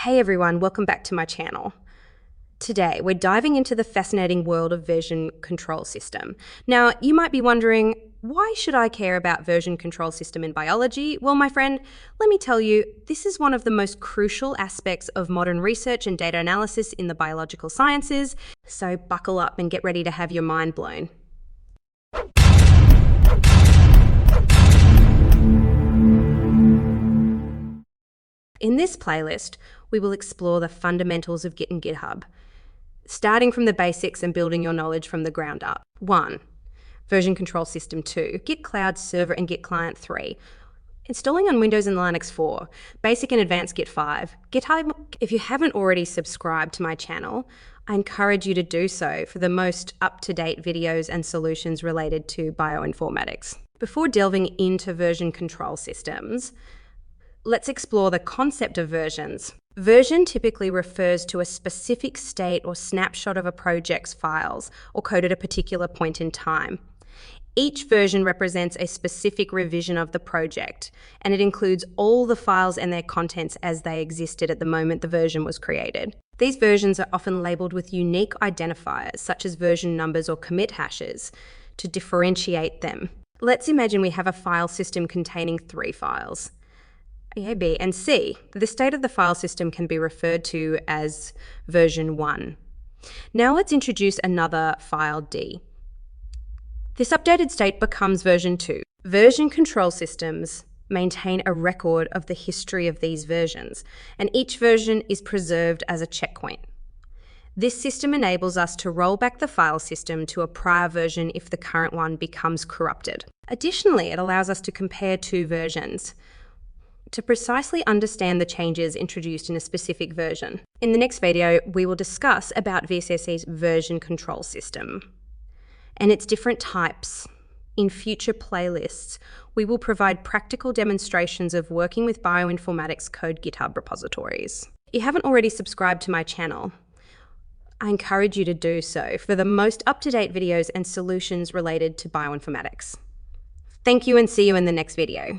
Hey everyone, welcome back to my channel. Today, we're diving into the fascinating world of version control system. Now, you might be wondering, why should I care about version control system in biology? Well, my friend, let me tell you, this is one of the most crucial aspects of modern research and data analysis in the biological sciences, so buckle up and get ready to have your mind blown. In this playlist, we will explore the fundamentals of Git and Github, starting from the basics and building your knowledge from the ground up. 1. Version control system. 2. Git Cloud Server and Git Client. 3. Installing on Windows and Linux. 4. Basic and Advanced Git. 5. GitHub. If you haven't already subscribed to my channel, I encourage you to do so for the most up-to-date videos and solutions related to bioinformatics. Before delving into version control systems, let's explore the concept of versions. Version typically refers to a specific state or snapshot of a project's files or code at a particular point in time. Each version represents a specific revision of the project, and it includes all the files and their contents as they existed at the moment the version was created. These versions are often labeled with unique identifiers, such as version numbers or commit hashes, to differentiate them. Let's imagine we have a file system containing 3 files. A, B, and C. The state of the file system can be referred to as version 1. Now let's introduce another file, D. This updated state becomes version 2. Version control systems maintain a record of the history of these versions, and each version is preserved as a checkpoint. This system enables us to roll back the file system to a prior version if the current one becomes corrupted. Additionally, it allows us to compare 2 versions to precisely understand the changes introduced in a specific version. In the next video, we will discuss about VCSE's version control system and its different types. In future playlists, we will provide practical demonstrations of working with bioinformatics code GitHub repositories. If you haven't already subscribed to my channel, I encourage you to do so for the most up-to-date videos and solutions related to bioinformatics. Thank you and see you in the next video.